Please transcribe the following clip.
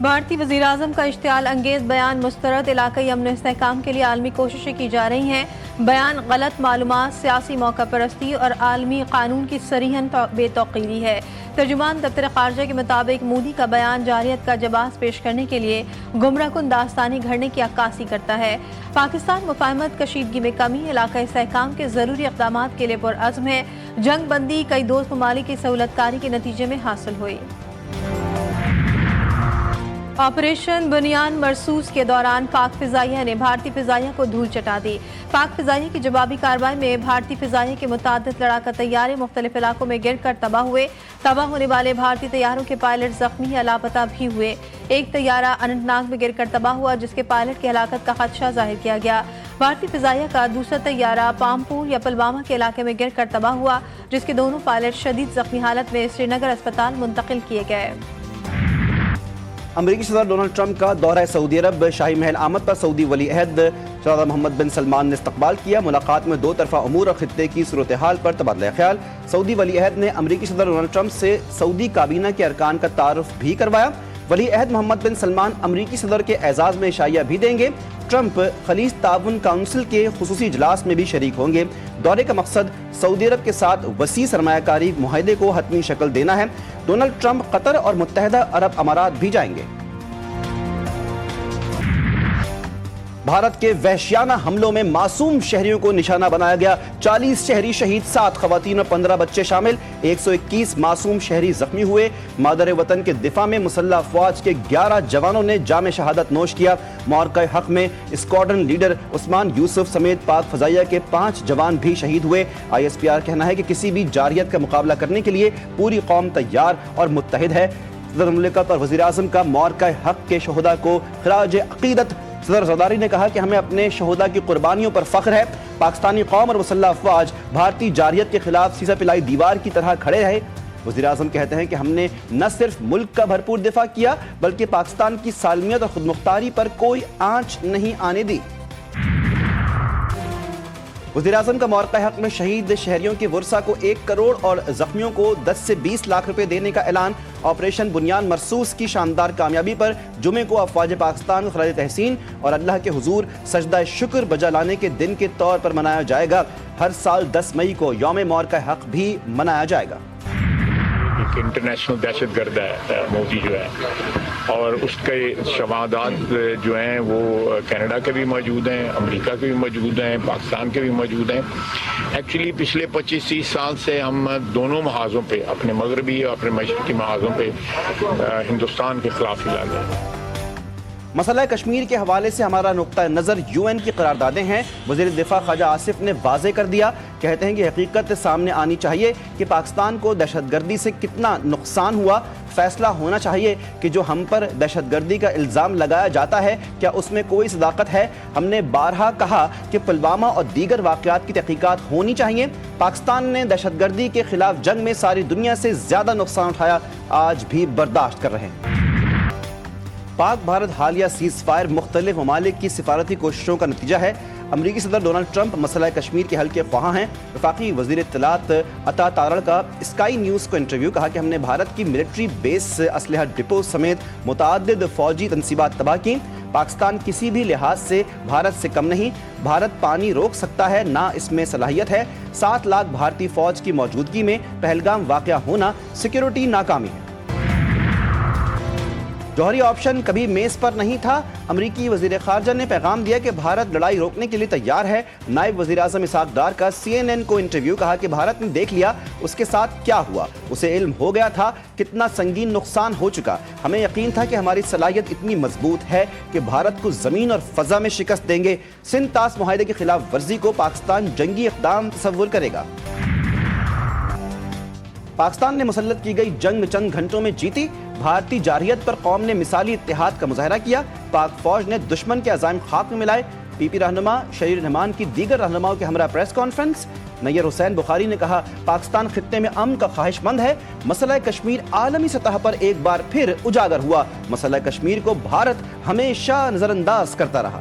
بھارتی وزیر اعظم کا اشتعال انگیز بیان مسترد، علاقائی امن و استحکام کے لیے عالمی کوششیں کی جا رہی ہیں۔ بیان غلط معلومات، سیاسی موقع پرستی اور عالمی قانون کی صریحاً بے توقیری ہے۔ ترجمان دفتر خارجہ کے مطابق مودی کا بیان جارحیت کا جواز پیش کرنے کے لیے گمراہ کن داستانی گھڑنے کی عکاسی کرتا ہے۔ پاکستان مفاہمت، کشیدگی میں کمی، علاقائی استحکام کے ضروری اقدامات کے لیے پرعزم ہے۔ جنگ بندی کئی دوست ممالک کی سہولت کاری کے نتیجے میں حاصل ہوئی۔ آپریشن بنیان مرصوص کے دوران پاک فضائیہ نے بھارتی فضائیہ کو دھول چٹا دی۔ پاک فضائیہ کی جوابی کارروائی میں بھارتی فضائیہ کے متعدد لڑاکا طیارے مختلف علاقوں میں گر کر تباہ ہوئے۔ تباہ ہونے والے بھارتی طیاروں کے پائلٹ زخمی یا لاپتہ بھی ہوئے۔ ایک طیارہ اننت ناگ میں گر کر تباہ ہوا، جس کے پائلٹ کی ہلاکت کا خدشہ ظاہر کیا گیا۔ بھارتی فضائیہ کا دوسرا طیارہ پامپور یا پلوامہ کے علاقے میں گر کر تباہ ہوا، جس کے دونوں پائلٹ شدید زخمی حالت میں سری نگر اسپتال منتقل کیے گئے۔ امریکی صدر ڈونلڈ ٹرمپ کا دورہ سعودی عرب، شاہی محل آمد پر سعودی ولی عہد شہزادہ محمد بن سلمان نے استقبال کیا۔ ملاقات میں دو طرفہ امور اور خطے کی صورتحال پر تبادلہ خیال۔ سعودی ولی عہد نے امریکی صدر ڈونلڈ ٹرمپ سے سعودی کابینہ کے ارکان کا تعارف بھی کروایا۔ ولی عہد محمد بن سلمان امریکی صدر کے اعزاز میں عشائیہ بھی دیں گے۔ ٹرمپ خلیج تعاون کونسل کے خصوصی اجلاس میں بھی شریک ہوں گے۔ دورے کا مقصد سعودی عرب کے ساتھ وسیع سرمایہ کاری معاہدے کو حتمی شکل دینا ہے۔ ڈونلڈ ٹرمپ قطر اور متحدہ عرب امارات بھی جائیں گے۔ بھارت کے وحشیانہ حملوں میں معصوم شہریوں کو نشانہ بنایا گیا۔ 40 شہری شہید، 7 خواتین اور 15 بچے شامل، 121 معصوم شہری زخمی ہوئے۔ مادر وطن کے دفاع میں مسلح افواج کے 11 جوانوں نے جام شہادت نوش کیا۔ معرکہ حق میں اسکواڈرن لیڈر عثمان یوسف سمیت پاک فضائیہ کے 5 جوان بھی شہید ہوئے۔ ISPR کہنا ہے کہ کسی بھی جارحیت کا مقابلہ کرنے کے لیے پوری قوم تیار اور متحد ہے۔ صدر مملکت اور وزیر اعظم کا معرکہ حق کے شہداء کو خراج عقیدت۔ صدر زرداری نے کہا کہ ہمیں اپنے شہداء کی قربانیوں پر فخر ہے۔ پاکستانی قوم اور مسلح افواج بھارتی جارحیت کے خلاف سیسہ پلائی دیوار کی طرح کھڑے رہے۔ وزیر اعظم کہتے ہیں کہ ہم نے نہ صرف ملک کا بھرپور دفاع کیا بلکہ پاکستان کی سالمیت اور خود مختاری پر کوئی آنچ نہیں آنے دی۔ وزیر اعظم کا معرکہ حق میں شہید شہریوں کے ورثاء کو 1 کروڑ اور زخمیوں کو 10 سے 20 لاکھ روپے دینے کا اعلان۔ آپریشن بنیان مرصوص کی شاندار کامیابی پر جمعے کو افواج پاکستان کو خراج تحسین اور اللہ کے حضور سجدہ شکر بجا لانے کے دن کے طور پر منایا جائے گا۔ ہر سال 10 مئی کو یوم معرکہ حق بھی منایا جائے گا۔ ایک انٹرنیشنل دہشت گرد ہے مودی جو ہے، اور اس کے شواہدات جو ہیں وہ کینیڈا کے بھی موجود ہیں، امریکہ کے بھی موجود ہیں، پاکستان کے بھی موجود ہیں۔ ایکچولی پچھلے 25-30 سال سے ہم دونوں محاذوں پہ، اپنے مغربی اور اپنے مشرقی محاذوں پہ ہندوستان کے خلاف ہی لڑ رہے ہیں۔ مسئلہ کشمیر کے حوالے سے ہمارا نقطہ نظر UN کی قراردادیں ہیں۔ وزیر دفاع خواجہ آصف نے واضح کر دیا، کہتے ہیں کہ حقیقت سامنے آنی چاہیے کہ پاکستان کو دہشت گردی سے کتنا نقصان ہوا۔ فیصلہ ہونا چاہیے کہ جو ہم پر دہشت گردی کا الزام لگایا جاتا ہے کیا اس میں کوئی صداقت ہے۔ ہم نے بارہا کہا کہ پلوامہ اور دیگر واقعات کی تحقیقات ہونی چاہیے۔ پاکستان نے دہشت گردی کے خلاف جنگ میں ساری دنیا سے زیادہ نقصان اٹھایا، آج بھی برداشت کر رہے ہیں۔ پاک بھارت حالیہ سیز فائر مختلف ممالک کی سفارتی کوششوں کا نتیجہ ہے۔ امریکی صدر ڈونلڈ ٹرمپ مسئلہ کشمیر کے حل کے خواہاں ہیں۔ وفاقی وزیر اطلاعات عطا تارڑ کا اسکائی نیوز کو انٹرویو، کہا کہ ہم نے بھارت کی ملٹری بیس، اسلحہ ڈپو سمیت متعدد فوجی تنصیبات تباہ کی۔ پاکستان کسی بھی لحاظ سے بھارت سے کم نہیں۔ بھارت پانی روک سکتا ہے، نہ اس میں صلاحیت ہے۔ 7 لاکھ بھارتی فوج کی موجودگی میں پہلگام واقعہ ہونا سیکیورٹی ناکامی ہے۔ جوہری آپشن کبھی میز پر نہیں تھا۔ امریکی وزیر خارجہ نے پیغام دیا کہ بھارت لڑائی روکنے کے لیے تیار ہے۔ نائب وزیر اعظم اسحاق ڈار کا CNN کو انٹرویو، کہا کہ بھارت نے دیکھ لیا اس کے ساتھ کیا ہوا، اسے علم ہو گیا تھا کتنا سنگین نقصان ہو چکا۔ ہمیں یقین تھا کہ ہماری صلاحیت اتنی مضبوط ہے کہ بھارت کو زمین اور فضا میں شکست دیں گے۔ سندھ طاس معاہدے کی خلاف ورزی کو پاکستان جنگی اقدام تصور کرے گا۔ پاکستان نے مسلط کی گئی جنگ چند گھنٹوں میں جیتی۔ بھارتی جارحیت پر قوم نے مثالی اتحاد کا مظاہرہ کیا۔ پاک فوج نے دشمن کے عزائم خاک میں ملائے۔ PP رہنما شریر رحمان کی دیگر رہنماؤں کے ہمراہ پریس کانفرنس۔ نیّر حسین بخاری نے کہا پاکستان خطے میں امن کا خواہش مند ہے۔ مسئلہ کشمیر عالمی سطح پر ایک بار پھر اجاگر ہوا۔ مسئلہ کشمیر کو بھارت ہمیشہ نظر انداز کرتا رہا۔